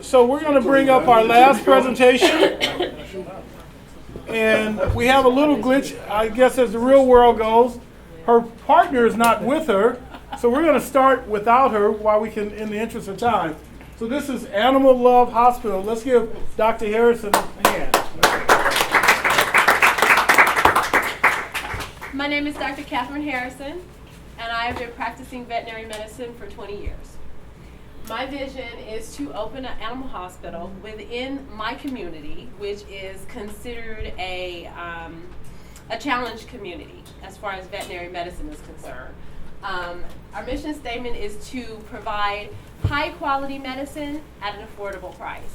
So we're going to bring up our last presentation. And we have a little glitch, I guess, as the real world goes. Her partner is not with her, so we're going to start without her while we can, in the interest of time. So this is Animal Love Hospital. Let's give Dr. Harrison a hand. My name is Dr. Catherine Harrison, and I have been practicing veterinary medicine for 20 years. My vision is to open an animal hospital within my community, which is considered a challenged community as far as veterinary medicine is concerned. Our mission statement is to provide high quality medicine at an affordable price.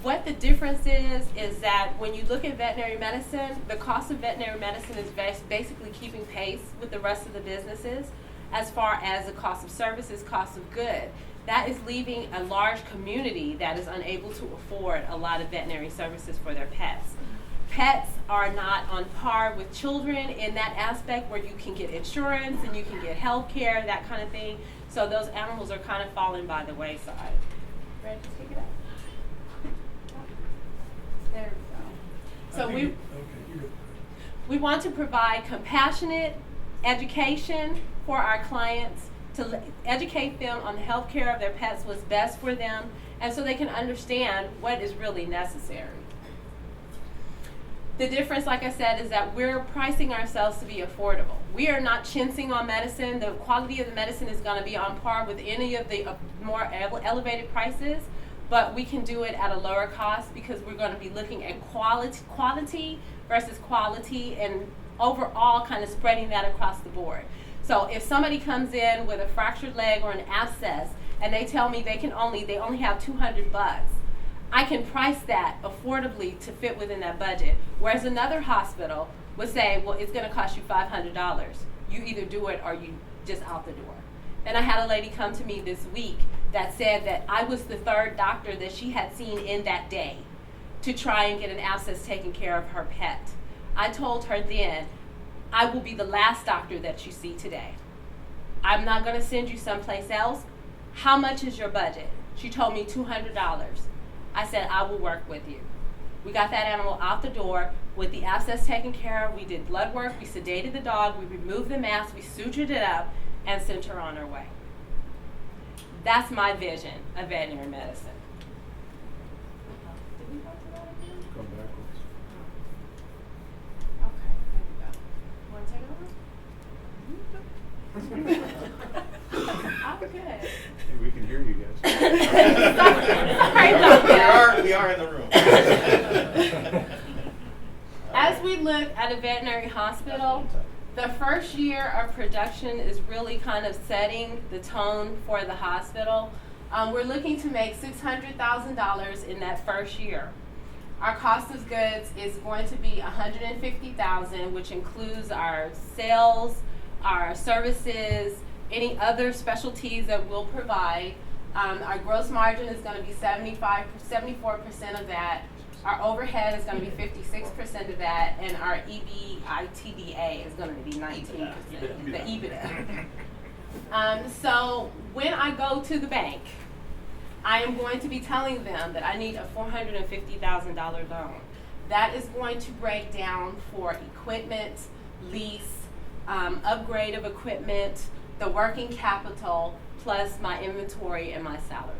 What the difference is that when you look at veterinary medicine, the cost of veterinary medicine is basically keeping pace with the rest of the businesses as far as the cost of services, cost of good. That is leaving a large community that is unable to afford a lot of veterinary services for their pets. Pets are not on par with children in that aspect where you can get insurance and you can get health care, that kind of thing. So those animals are kind of falling by the wayside. Ready to take it up? There we go. So we want to provide compassionate education for our clients, to educate them on the health care of their pets, what's best for them, and so they can understand what is really necessary. The difference, like I said, is that we're pricing ourselves to be affordable. We are not chincing on medicine. The quality of the medicine is going to be on par with any of the more elevated prices, but we can do it at a lower cost because we're going to be looking at quantity versus quality and overall kind of spreading that across the board. So if somebody comes in with a fractured leg or an abscess and they tell me they only have $200, I can price that affordably to fit within that budget. Whereas another hospital would say, well, it's going to cost you $500. You either do it or you just out the door. And I had a lady come to me this week that said that I was the third doctor that she had seen in that day to try and get an abscess taken care of her pet. I told her then, I will be the last doctor that you see today. I'm not going to send you someplace else. How much is your budget? She told me $200. I said, I will work with you. We got that animal out the door with the abscess taken care of. We did blood work. We sedated the dog. We removed the mask. We sutured it up and sent her on her way. That's my vision of veterinary medicine. Did we go to that again? Come backwards. Okay, there we go. Want to take over? I'm good. Hey, we can hear you guys. Sorry about that. We are in the room. As we look at a veterinary hospital, the first year of production is really kind of setting the tone for the hospital. We're looking to make $600,000 in that first year. Our cost of goods is going to be $150,000, which includes our sales, our services, any other specialties that we'll provide. Our gross margin is going to be 74% of that. Our overhead is going to be 56% of that, and our EBITDA is going to be 19%. The EBITDA. So when I go to the bank, I am going to be telling them that I need a $450,000 loan. That is going to break down for equipment, lease, upgrade of equipment, the working capital, plus my inventory and my salaries.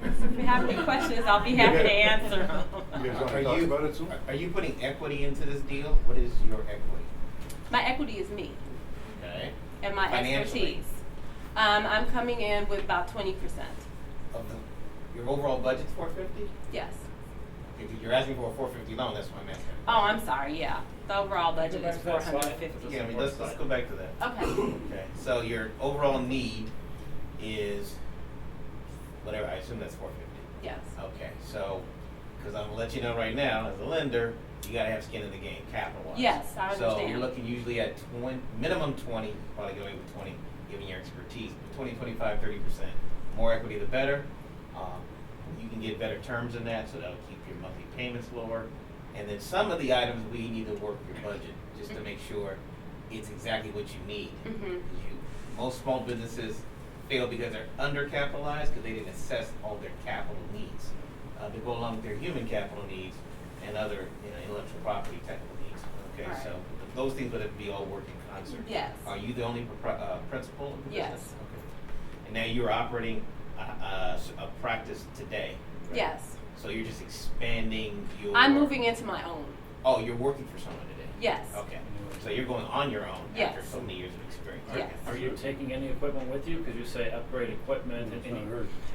If you have any questions, I'll be happy to answer them. You guys want to talk about it, too? Are you putting equity into this deal? What is your equity? My equity is me Okay. and my Financially? expertise. I'm coming in with about 20%. Of your overall budget's $450? Yes. Okay, 'cause you're asking for a $450 loan. That's why I'm asking. Oh, I'm sorry. Yeah, the overall budget is $450. Yeah, I mean, let's go back to that. Okay. Okay. So your overall need is whatever. I assume that's $450. Yes. Okay. So, because I'm gonna let you know right now, as a lender, you gotta have skin in the game, capital-wise. Yes, I So understand. you're looking usually at minimum 20, probably going with 20, given your expertise. 20, 25, 30%. More equity, the better. You can get better terms than that, so that'll keep your monthly payments lower. And then some of the items we need to work your budget just to make sure it's exactly what you need. Mm-hmm. most small businesses fail because they're undercapitalized because they didn't assess all their capital needs. They go along with their human capital needs and other, intellectual property technical needs. Okay, Right. so those things would have to be all work in concert. Yes. Are you the only principal in the Yes. business? Okay. And now you're operating a practice today. Right? Yes. So you're just expanding your. I'm moving into my own. Oh, you're working for someone today. Yes. Okay. So you're going on your own after Yes. so many years of experience. Yes. Are you taking any equipment with you? Because you say upgrade equipment and any.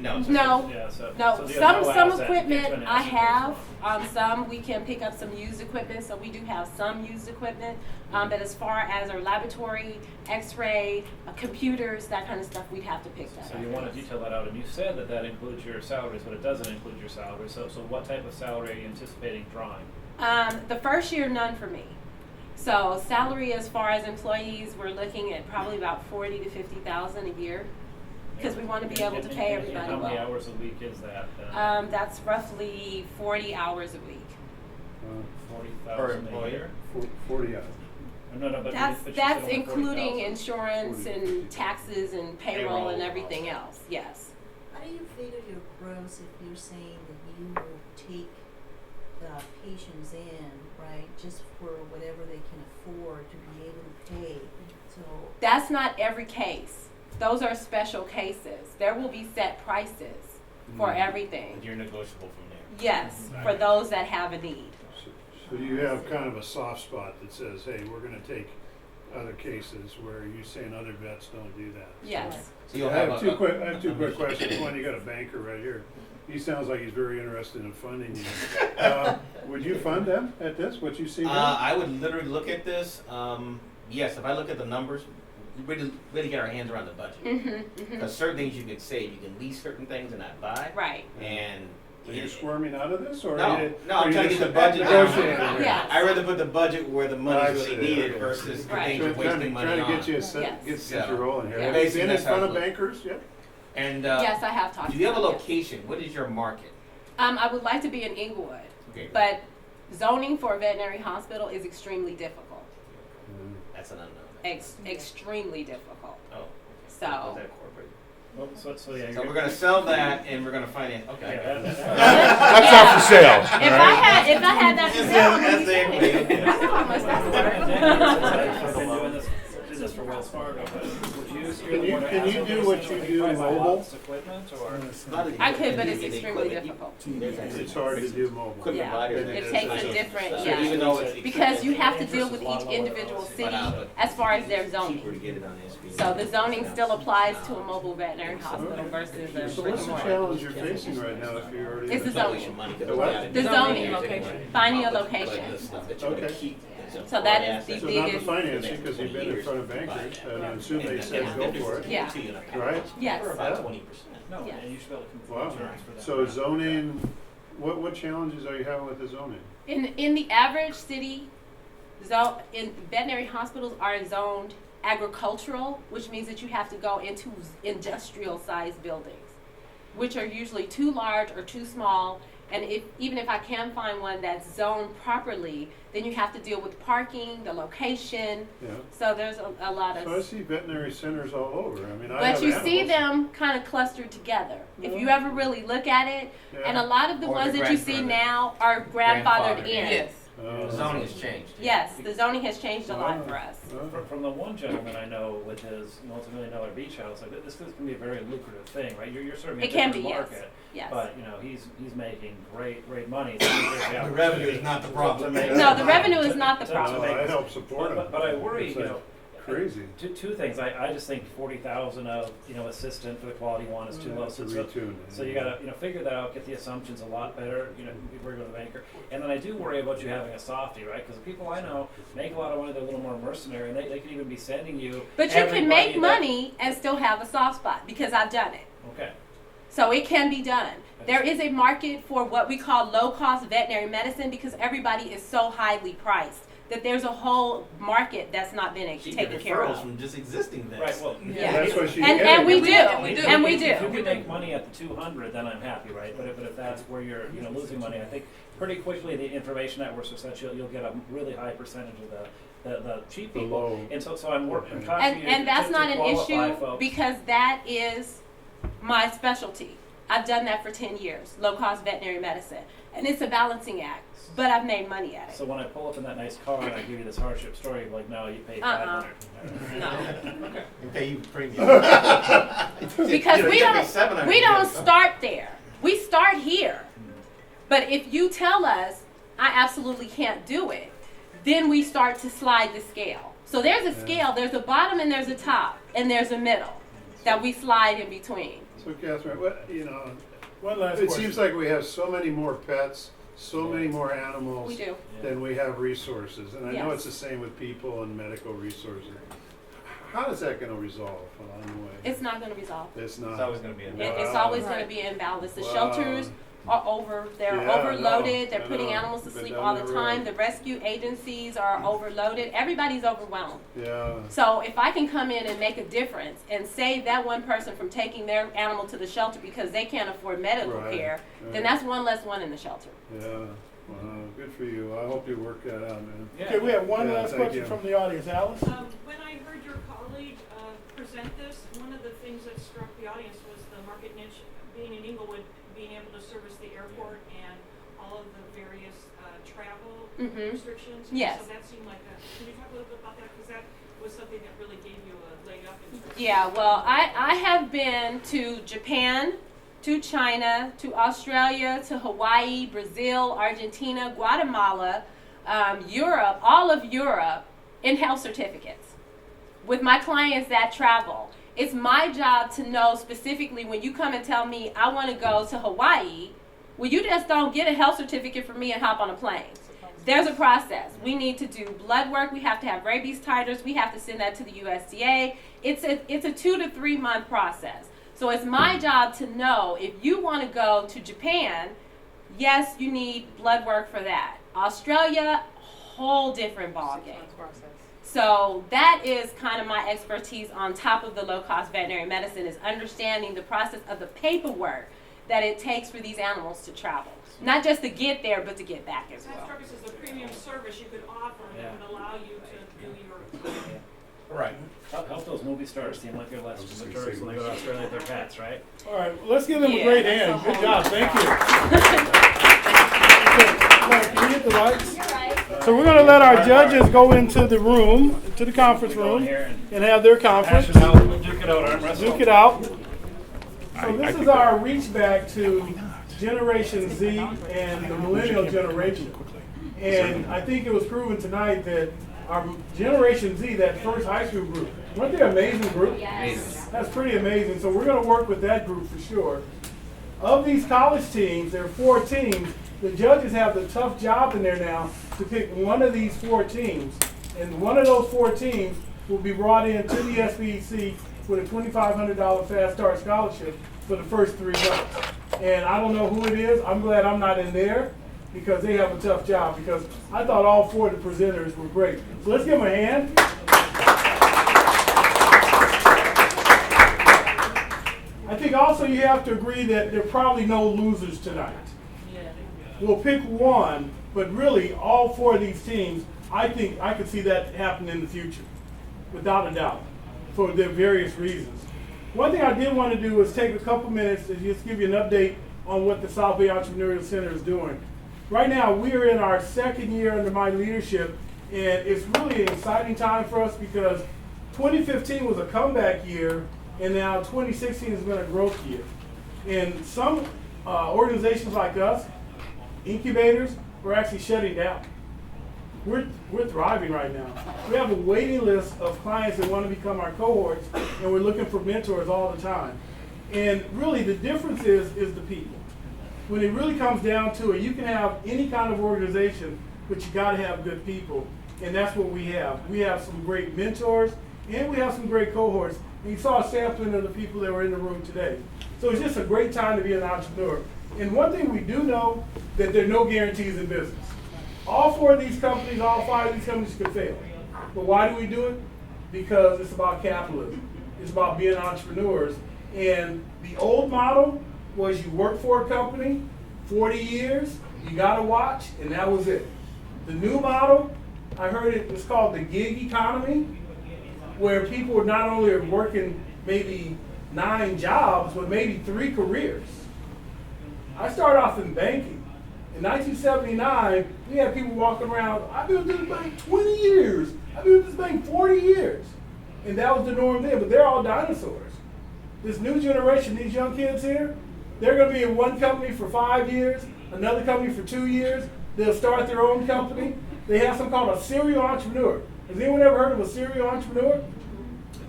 No. No. Yeah, so No, so the some no some asset equipment gets an I asset have. based on. Some we can pick up some used equipment, so we do have some used equipment. But as far as our laboratory, X-ray, computers, that kind of stuff, we'd have to pick that up. So you want to detail that out, and you said that that includes your salaries, but it doesn't include your salary. So what type of salary are you anticipating drawing? The first year, none for me. So salary as far as employees, we're looking at probably about 40 to 50,000 a year, because we want to be able to pay And everybody how many well. hours a week is that? That's roughly 40 hours a week. 40,000 Per a employer? year? 40 hours. No, but That's but you said only including 40,000. insurance and taxes and payroll Payroll and and everything all that. else. Yes. How do you figure your gross if you're saying that you will take patients in, right, just for whatever they can afford to be able to pay? So That's not every case. Those are special cases. There will be set prices for everything. But you're negotiable from there. Yes, for those that have a need. So you have kind of a soft spot that says, hey, we're gonna take other cases where you're saying other vets don't do that. Yes. So you'll I have have two quick questions. One, you got a banker right here. He sounds like he's very interested in funding you. Would you fund them at this, what you see now? I would literally look at this. Yes, if I look at the numbers, we really get our hands around the budget. Because certain things you can save, you can lease certain things and not buy. Right. And Are you squirming out of this, or No, are you, no, are I'm you trying to just get the budget negotiating down. here? Yeah. I rather put the budget where the I money's see, really needed okay. versus the Right. things you're wasting money Trying to on. get you Yes. get you rolling here. Yeah. Have you Basically, been in that's how front I of look. bankers yet? And Yes, I have talked do you have a about it, yes. location? What is your market? I would like to be in Inglewood, Okay, but zoning for a veterinary hospital is extremely difficult. that's an unknown. Extremely difficult. Oh, So- was that corporate? Well, so yeah, So we're gonna sell that and we're gonna finance. Okay. Yeah, That's not for sale. If I had that to sell, I'm gonna be That's the selling it. equity. I know how much that's I've been worth. doing this for Wells Fargo, but would you Can you do what you do mobile? Equipment or? I could, but it's extremely difficult. It's hard to do mobile. Equipment Yeah, buyers. it takes a different, So even yeah. though it's Because you have to deal with each individual city as far as their cheaper to zoning. get it on SBEC. So the zoning still applies to a mobile veterinary hospital versus a So brick what's and the mortar. challenge you're facing right now if you're already? It's the in zoning. The what? The zoning location, finding a location. Okay. So that is the So not the biggest, financing, because you've been in front of bankers, and I assume they said go for it. Yeah. Right? yes. About 20%. No, Yes. and you should be able to complete Wow. insurance for that. So zoning, what challenges are you having with the zoning? In the average city, in veterinary hospitals are zoned agricultural, which means that you have to go into industrial sized buildings, which are usually too large or too small. And even if I can find one that's zoned properly, then you have to deal with parking, the location. Yeah. So there's a lot So I of. see veterinary centers all over. I mean, I But have you see animals. them kind of clustered together. If you ever really look at it, and a lot of the Or ones the that you see grandfathered. now are grandfathered Grandfathered in. in. Yes. Oh. Zoning has changed. Yes, the zoning has changed a lot for us. From the one gentleman I know with his multi-million-dollar beach house, like this can be a very lucrative thing, right? You're serving a It can different be, yes. market, Yes. but he's making great money. So there's The revenue is not the problem. to make- No, the revenue is not the to problem. No, I help support them. But I worry, It's you like know, crazy. two things. I just think 40,000 of assistant for the quality one is too low. To So retune. you gotta figure that out, get the assumptions a lot better. Before you go to the banker. And then I do worry about you having a softie, right? Because the people I know make a lot of money. They're a little more mercenary, and they can even be sending you. But you can make everybody that- money and still have a soft spot because I've done it. Okay. So it can be done. There is a market for what we call low-cost veterinary medicine because everybody is so highly priced. that there's a whole market that's not been She taken get care referrals of. from just existing vets. Right, well, Yeah. That's what she's And getting. we do, If and we If you do. can make money at the 200, then I'm happy, right? But if that's where you're, losing money, I think pretty quickly the information networks are such, you'll get a really high percentage of the cheap The people. low. And so I'm working And- constantly And that's to not an qualify issue folks. because that is my specialty. I've done that for 10 years, low-cost veterinary medicine. And it's a balancing act, but I've made money at it. So when I pull up in that nice car and I give you this hardship story, you're like, no, you paid Uh-uh. 500. No. And pay you premium. Because we you don't, pay $700 we don't to get start there. We start here. But if you tell us, I absolutely can't do it, then we start to slide the scale. So there's a scale, there's a bottom and there's a top, and there's a middle that we slide in between. So Catherine, One last it question. seems like we have so many more pets, so many more animals We do. than we have resources. And I know Yes. it's the same with people and medical resources. How is that gonna resolve along the way? It's not going to resolve. It's not. It's always gonna be a It's Wow. always going to be imbalance. The Wow. shelters are they're Yeah, I overloaded. know, They're I putting know. animals to Been sleep down all that the time. road. The rescue agencies are overloaded. Everybody's overwhelmed. Yeah. So if I can come in and make a difference and save that one person from taking their animal to the shelter because they can't afford medical Right, care, then right. that's one less one in the shelter. Yeah. Wow. Good for you. I hope you work that out, man. Yeah. Okay, we have one Yeah, last thank question you. from the audience. Alice? When I heard your colleague present this, one of the things that struck the audience was the market niche, being in Inglewood, being able to service the airport and all of the various travel Mhm. restrictions. Yes. So that seemed like can you talk a little bit about that? Because that was something that really gave you a leg up in terms of. Yeah, well, I have been to Japan, to China, to Australia, to Hawaii, Brazil, Argentina, Guatemala, Europe, all of Europe, in health certificates with my clients that travel. It's my job to know specifically when you come and tell me I want to go to Hawaii, well, you just don't get a health certificate from me and hop on a plane. There's a process. We need to do blood work. We have to have rabies titers. We have to send that to the USDA. It's a 2 to 3 month process. So it's my job to know if you want to go to Japan, yes, you need blood work for that. Australia, whole different ballgame. So that is kind of my expertise on top of the low-cost veterinary medicine is understanding the process of the paperwork that it takes for these animals to travel. Not just to get there, but to get back as That well. struck us as a premium service you could offer that would allow you to do your. Right. Help those movie stars seem like they're less mature when they go to Australia with their pets, right? All right, let's give them a Yeah, great that's hand. a Good whole- job. Thank you. Okay, can you hit the lights? So we're going to let our judges go into the room, to the conference We go in room, here and and have their hash conference. it out, we'll duke it out, arm wrestle. Duke it out. So this is our reach back to Generation Z and the millennial generation. And I think it was proven tonight that our Generation Z, that first high school group, weren't they an amazing group? Yes. That's pretty amazing. So we're going to work with that group for sure. Of these college teams, there are 4 teams. The judges have the tough job in there now to pick one of these 4 teams. And one of those 4 teams will be brought in to the SBEC with a $2,500 Fast Start Scholarship for the first 3 months. And I don't know who it is. I'm glad I'm not in there because they have a tough job because I thought all 4 of the presenters were great. So let's give them a hand. I think also you have to agree that there are probably no losers tonight. We'll pick one, but really all 4 of these teams, I think I could see that happen in the future, without a doubt, for their various reasons. One thing I did want to do is take a couple minutes to just give you an update on what the South Bay Entrepreneurial Center is doing. Right now, we are in our 2nd year under my leadership, and it's really an exciting time for us because 2015 was a comeback year, and now 2016 has been a growth year. And some organizations like us, incubators, we're actually shutting down. We're thriving right now. We have a waiting list of clients that want to become our cohorts, and we're looking for mentors all the time. And really, the difference is the people. When it really comes down to it, you can have any kind of organization, but you got to have good people, and that's what we have. We have some great mentors, and we have some great cohorts. And you saw a sampling of the people that were in the room today. So it's just a great time to be an entrepreneur. And one thing we do know, that there are no guarantees in business. All four of these companies, all five of these companies could fail. But why do we do it? Because it's about capitalism. It's about being entrepreneurs. And the old model was you work for a company, 40 years, you got a watch, and that was it. The new model, I heard it was called the gig economy, where people are not only working maybe 9 jobs, but maybe 3 careers. I started off in banking. In 1979, we had people walking around, I've been with this bank 20 years. I've been with this bank 40 years. And that was the norm then, but they're all dinosaurs. This new generation, these young kids here, they're going to be in one company for 5 years, another company for 2 years. They'll start their own company. They have something called a serial entrepreneur. Has anyone ever heard of a serial entrepreneur?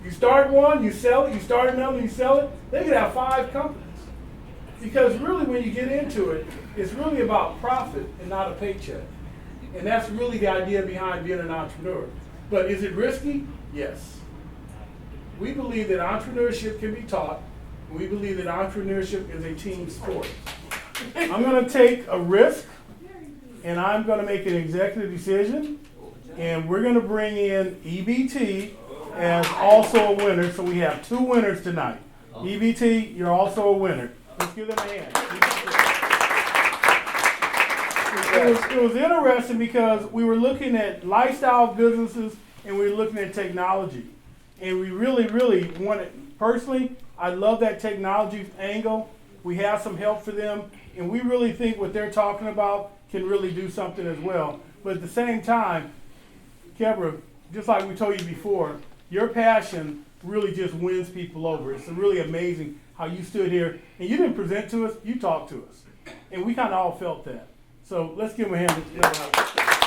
You start one, you sell it, you start another, you sell it. They could have 5 companies. Because really when you get into it, it's really about profit and not a paycheck. And that's really the idea behind being an entrepreneur. But is it risky? Yes. We believe that entrepreneurship can be taught. We believe that entrepreneurship is a team sport. I'm going to take a risk, and I'm going to make an executive decision, and we're going to bring in EBT as also a winner. So we have 2 winners tonight. EBT, you're also a winner. Let's give them a hand. It was interesting because we were looking at lifestyle businesses and we were looking at technology. And we really wanted, personally, I love that technology angle. We have some help for them. And we really think what they're talking about can really do something as well. But at the same time, Kebra, just like we told you before, your passion really just wins people over. It's really amazing how you stood here and you didn't present to us, you talked to us. And we kind of all felt that. So let's give them a hand.